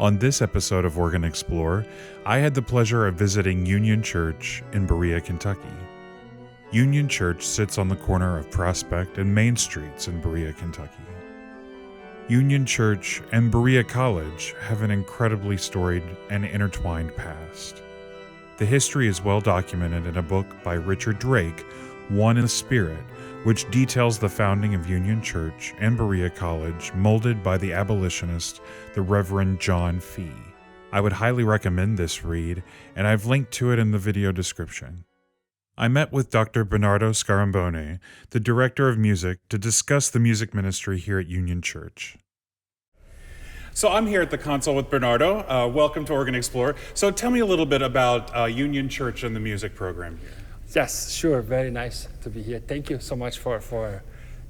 On this episode of Organ Explore, I had the pleasure of visiting Union Church in Berea, Kentucky. Union Church sits on the corner of Prospect and Main Streets in Berea, Kentucky. Union Church and Berea College have an incredibly storied and intertwined past. The history is well documented in a book by Richard Drake, One in the Spirit, which details the founding of Union Church and Berea College, molded by the abolitionist, the Reverend John Fee. I would highly recommend this read, and I've linked to it in the video description. I met with Dr. Bernardo Scarambone, the Director of Music, to discuss the music ministry here at Union Church. So I'm here at the console with Bernardo. Welcome to Organ Explorer. So tell me a little bit about Union Church and the music program here. Yes, sure. Very nice to be here. Thank you so much for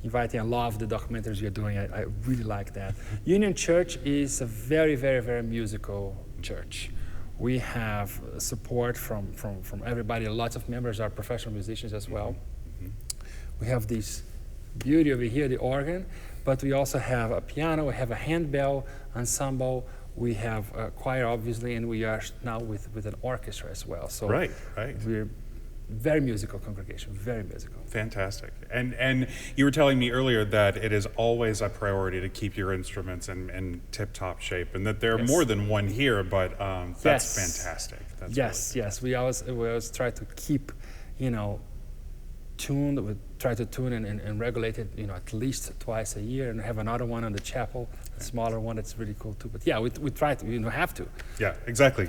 inviting. I love the documentaries you're doing. I really like that. Union Church is a very, very, very musical church. We have support from everybody. Lots of members are professional musicians as well. Mm-hmm. We have this beauty over here, the organ, but we also have a piano, we have a handbell ensemble, we have a choir, obviously, and we are now with an orchestra as well. So right. We're very musical congregation, very musical. Fantastic. And you were telling me earlier that it is always a priority to keep your instruments in tip-top shape, and that there are more than one here, but that's fantastic. That's yes. We always try to keep, tuned. We try to tune and regulate it, at least twice a year, and we have another one on the chapel, a smaller one that's really cool too. But yeah, we try to, have to. Yeah, exactly.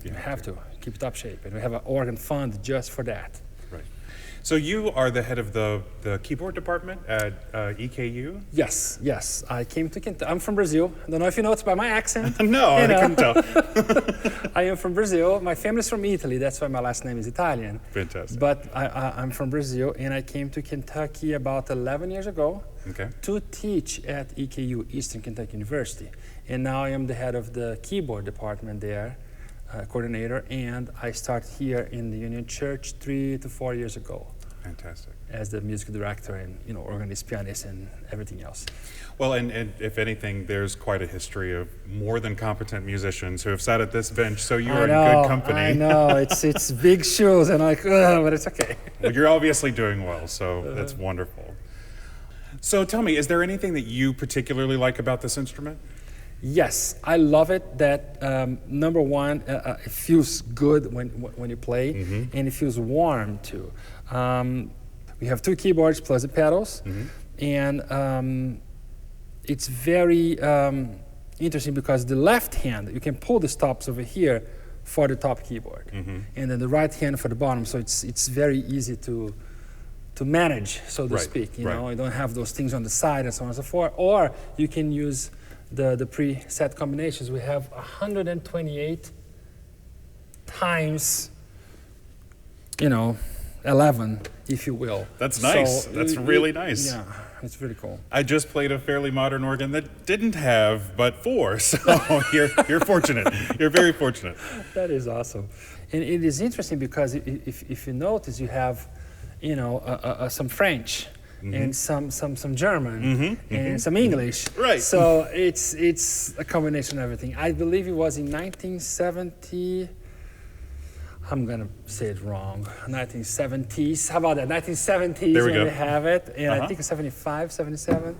You have to keep it top shape, and we have an organ fund just for that. Right. So you are the head of the keyboard department at EKU? Yes. I came to Kentucky. I'm from Brazil. I don't know if you know it by my accent. No, I couldn't tell. I am from Brazil. My family's from Italy. That's why my last name is Italian. Fantastic. But I'm from Brazil, and I came to Kentucky about 11 years ago to teach at EKU, Eastern Kentucky University. And now I am the head of the keyboard department there, coordinator, and I started here in the Union Church 3 to 4 years ago. Fantastic. As the music director and, organist, pianist, and everything else. Well, and if anything, there's quite a history of more than competent musicians who have sat at this bench, so you are in good company. I know, it's big shoes, and but it's okay. Well, you're obviously doing well, so that's wonderful. So tell me, is there anything that you particularly like about this instrument? Yes, I love it that, number one, it feels good when you play, and it feels warm too. We have 2 keyboards plus the pedals, and it's very interesting because the left hand, you can pull the stops over here for the top keyboard, and then the right hand for the bottom, so it's very easy to manage, so to speak. You don't have those things on the side and so on and so forth, or you can use the preset combinations. We have 128 times, 11, if you will. That's nice. So, that's really nice. Yeah, it's really cool. I just played a fairly modern organ that didn't have but 4, so you're fortunate. You're very fortunate. That is awesome. And it is interesting because if you notice, you have, some French, and some German, and some English. Right. So it's a combination of everything. I believe it was in 1970. I'm gonna say it wrong. 1970s. How about that? 1970s. There we go. They have it, and I think 75, 77,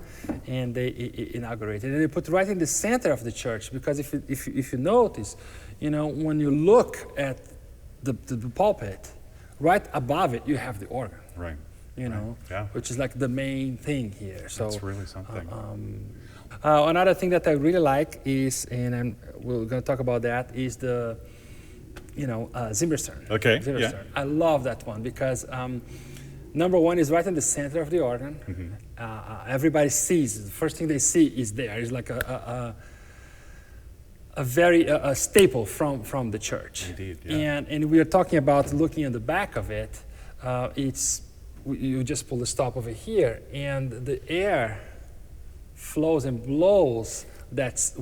and they inaugurated. And they put right in the center of the church because if you notice, when you look at the pulpit, right above it you have the organ. Right. Which is like the main thing here. So that's really something. Another thing that I really like is, and we're going to talk about that, is the, Zimbelstern. Okay. Zimbelstern. Yeah. I love that one because number one is right in the center of the organ. Everybody sees. The first thing they see is there. It's like a very staple from the church. Indeed. Yeah. And we are talking about looking at the back of it. You just pull the stop over here, and the air flows and blows that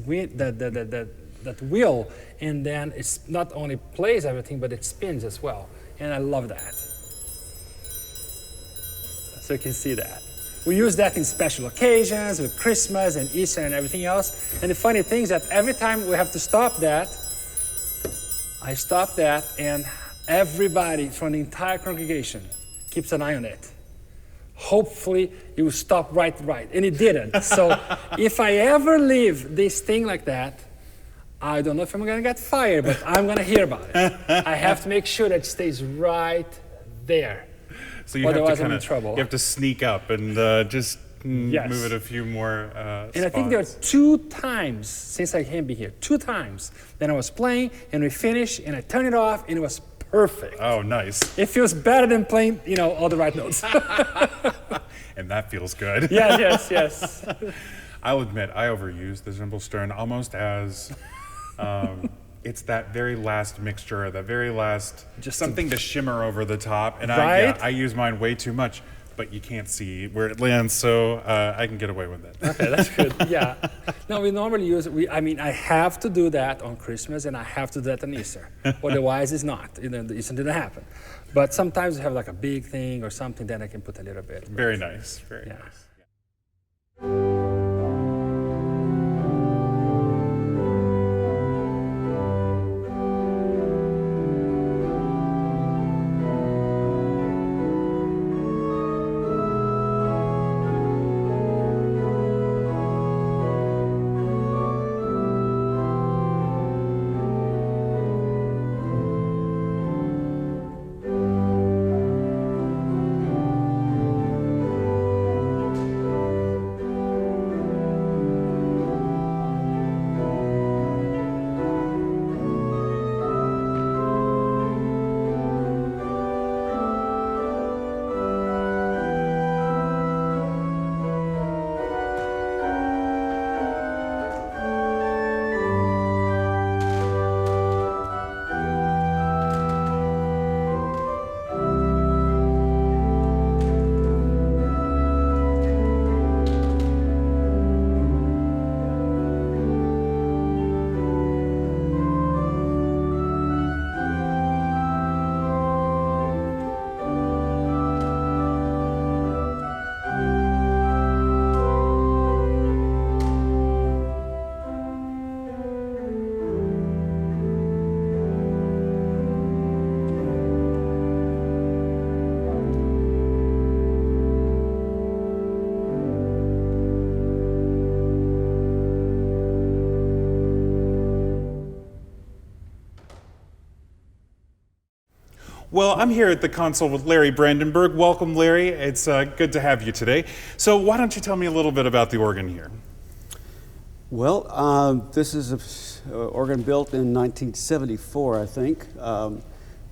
wheel, and then it's not only plays everything, but it spins as well. And I love that. So you can see that. We use that in special occasions, with Christmas and Easter and everything else. And the funny thing is that every time we have to stop that, I stop that, and everybody from the entire congregation keeps an eye on it. Hopefully, it will stop right, and it didn't. So if I ever leave this thing like that, I don't know if I'm gonna get fired, but I'm gonna hear about it. I have to make sure that it stays right there. So you Otherwise, have I'm to in trouble. You have to sneak up and just Yes. move it a few more spots. And I think there are 2 times since I came be here, 2 times, that I was playing and we finished and I turned it off and it was perfect. Oh, nice. It feels better than playing, all the right notes. And that feels good. Yes. I'll admit, I overuse the Zimbelstern almost as it's that very last mixture, that very last, Just something to shimmer over the top. And Right? I use mine way too much, but you can't see where it lands, so I can get away with it. Okay, that's good. Yeah. No, we normally use it. I have to do that on Christmas and I have to do that on Easter. Otherwise, it's not. The Easter didn't happen. But sometimes we have like a big thing or something, then I can put a little bit. Very nice, very Yeah. nice. Well, I'm here at the console with Larry Brandenburg. Welcome, Larry. It's good to have you today. So why don't you tell me a little bit about the organ here? Well, this is an organ built in 1974, I think,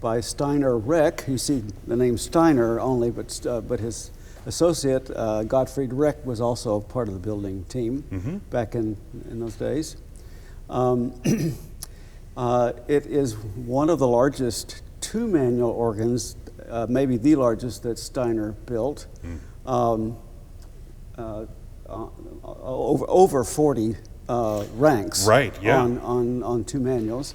by Steiner-Reck. You see the name Steiner only, but his associate, Gottfried Reck, was also part of the building team back in those days. It is one of the largest 2-manual organs, maybe the largest that Steiner built. Over 40 ranks, right, yeah. on 2 manuals,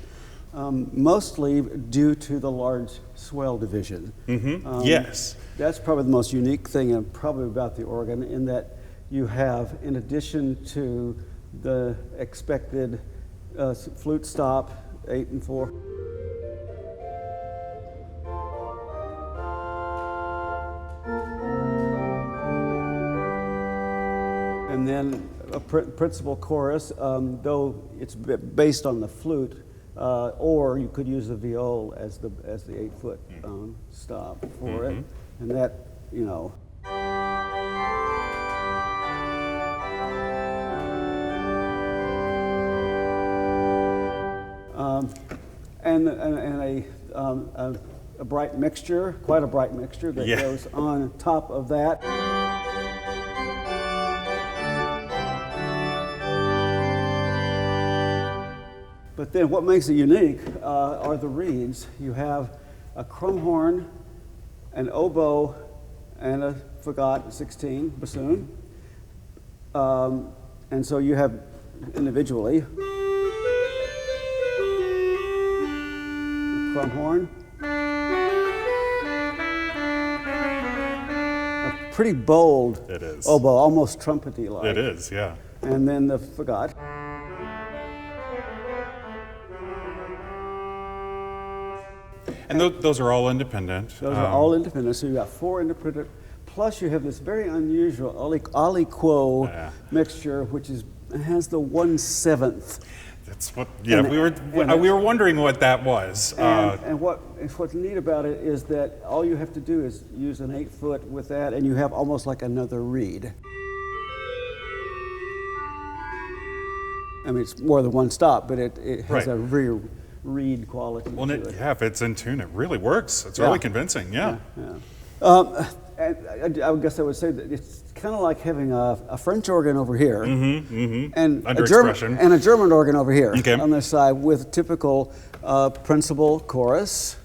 mostly due to the large swell division. Yes. That's probably the most unique thing probably about the organ, in that you have, in addition to the expected flute stop, 8 and 4, and then a principal chorus, though it's based on the flute, or you could use the viol as the 8-foot stop for it, and that, and a bright mixture, quite a bright mixture that goes on top of that. But then what makes it unique are the reeds. You have a crumb horn, an oboe, and a fagot 16 bassoon. And so you have individually the crumb horn, a pretty bold It is. oboe, almost trumpety like. It is, yeah. And then the fagot. And those are all independent. Those are all independent. So you got 4 independent. Plus you have this very unusual aliquo mixture, which has the 1/7. That's what. Yeah, we were wondering what that was. And what's neat about it is that all you have to do is use an 8-foot with that, and you have almost like another reed. I mean, it's more than one stop, but it has a real reed quality to it. Yeah, if it's in tune, it really works. It's really convincing. Yeah. And I guess I would say that it's kind of like having a French organ over here, and Under a German organ over here Okay. on this side with typical principal chorus.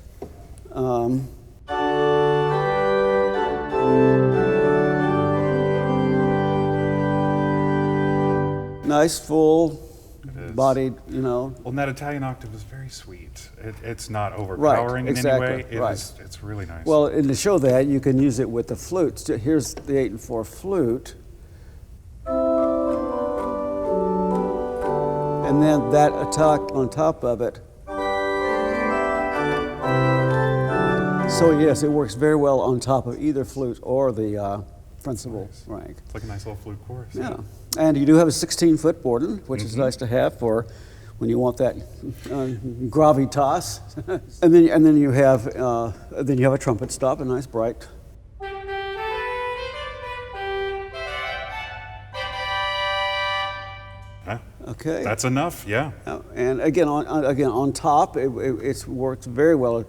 Nice, full-bodied, Well, and that Italian octave is very sweet. It's not overpowering in any way. It's really nice. Well, and to show that, you can use it with the flutes. Here's the 8/4 flute. And then that attack on top of it. So yes, it works very well on top of either flute or the principal rank. It's like a nice little flute chorus. Yeah. And you do have a 16-foot Borden, which is nice to have for when you want that gravitas. and then you have a trumpet stop, a nice bright. Okay. That's enough. Yeah. And again on top, it works very well.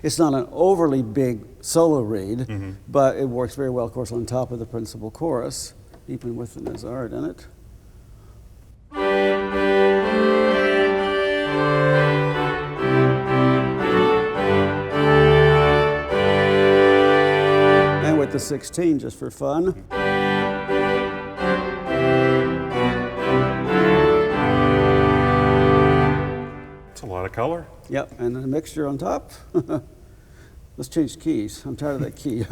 It's not an overly big solo reed, but it works very well, of course, on top of the principal chorus, even with the Nazard in it. And with the 16, just for fun. It's a lot of color. Yep, and a mixture on top. Let's change keys. I'm tired of that key.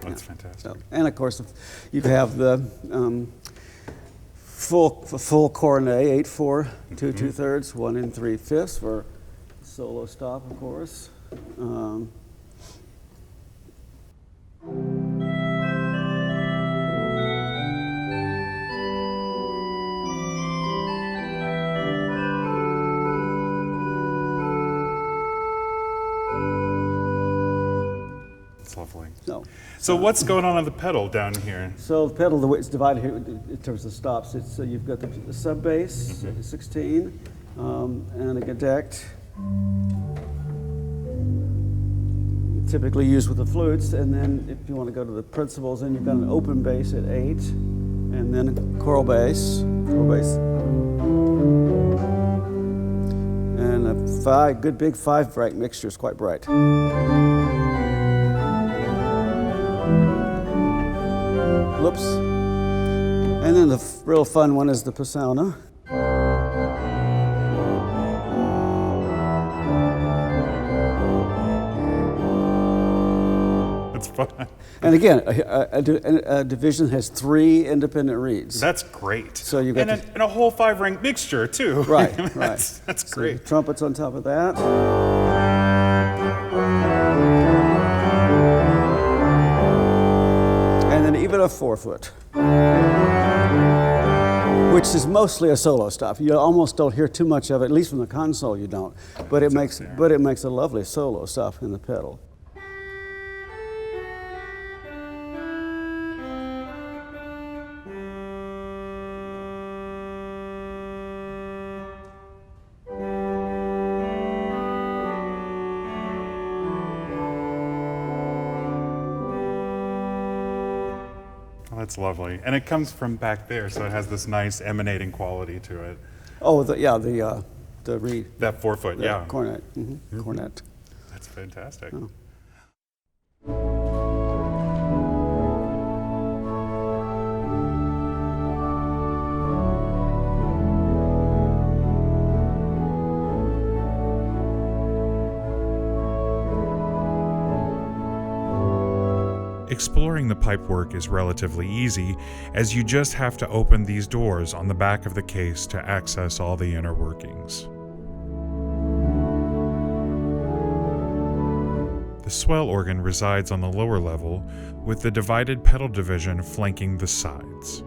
That's fantastic. And of course, you have the full cornet, 8/4, 2 2/3, 1 3/5 for solo stop, of course. It's lovely. So what's going on the pedal down here? So the pedal, the way it's divided here in terms of stops, it's you've got the sub bass, 16, and a gedeckt, typically used with the flutes. And then if you want to go to the principals, then you've got an open bass at 8, and then a choral bass, and a good big 5 bright mixture is quite bright. Whoops. And then the real fun one is the Persona. It's fun. And again, a division has 3 independent reeds. That's great. So you got and a whole 5-ring mixture too. Right, That's So great. trumpets on top of that. And then even a 4-foot, which is mostly a solo stop. You almost don't hear too much of it, at least from the console you don't. But it makes a lovely solo stop in the pedal. That's lovely. And it comes from back there, so it has this nice emanating quality to it. Oh, the reed. That 4-foot, yeah. Cornet. Cornet. That's fantastic. Oh. Exploring the pipework is relatively easy, as you just have to open these doors on the back of the case to access all the inner workings. The swell organ resides on the lower level, with the divided pedal division flanking the sides.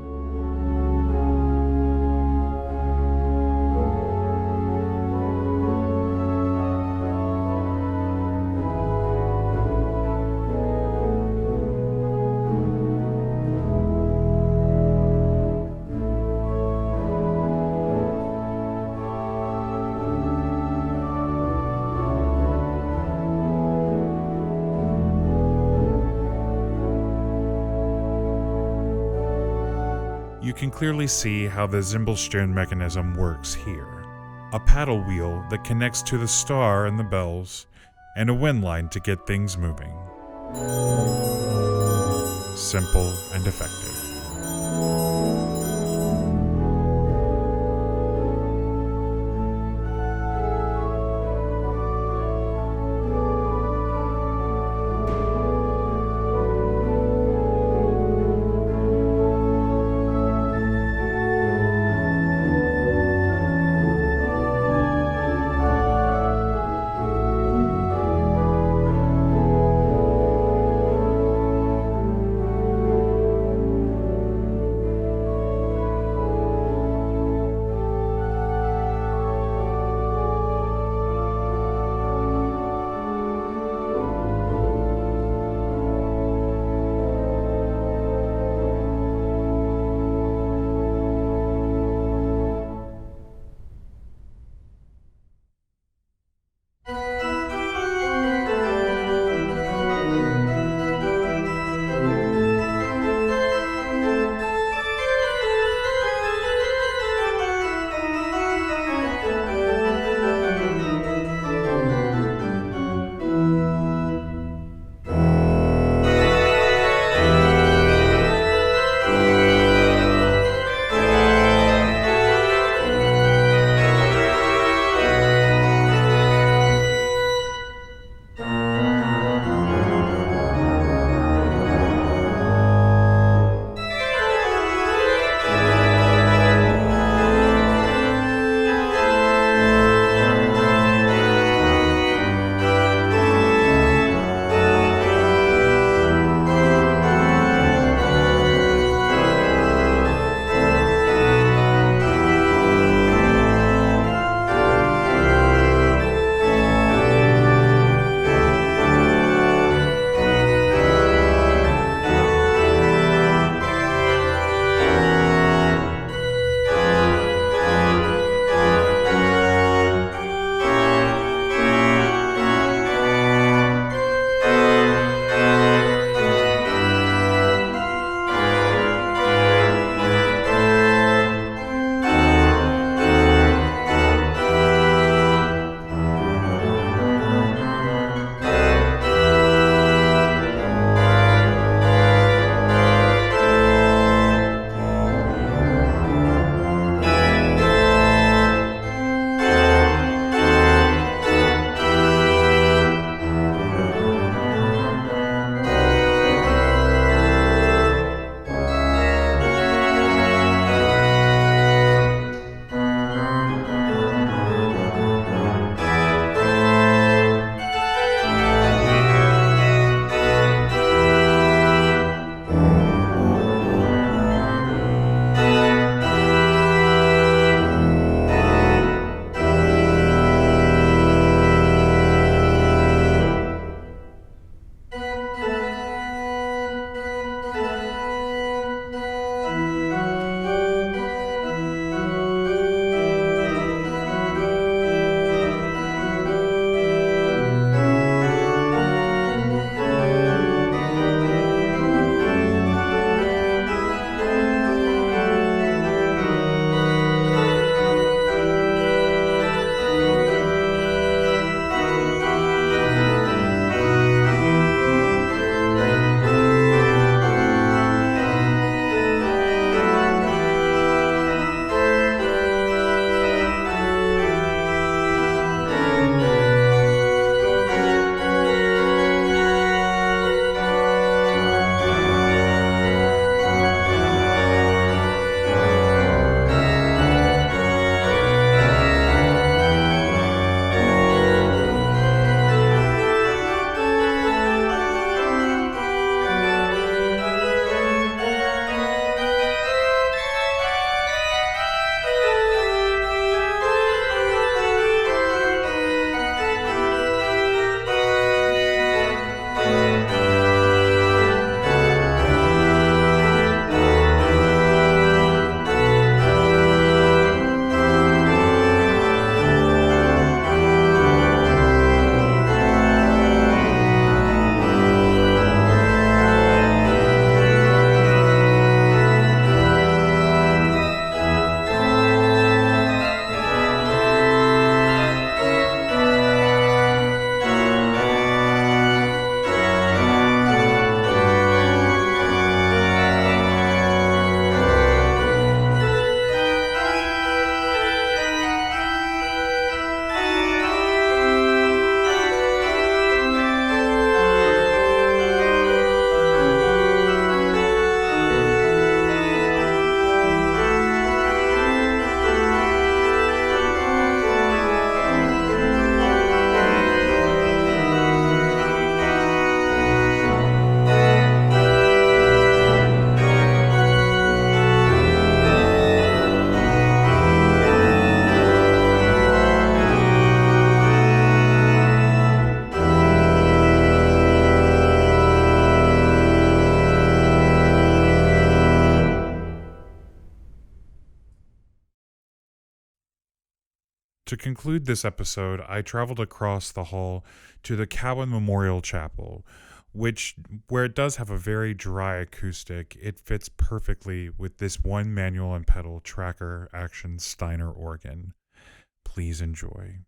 You can clearly see how the Zimbelstern mechanism works here. A paddle wheel that connects to the star and the bells, and a wind line to get things moving. Simple and effective. To conclude this episode, I traveled across the hall to the Cowan Memorial Chapel, where it does have a very dry acoustic. It fits perfectly with this one manual and pedal tracker action Steiner organ. Please enjoy.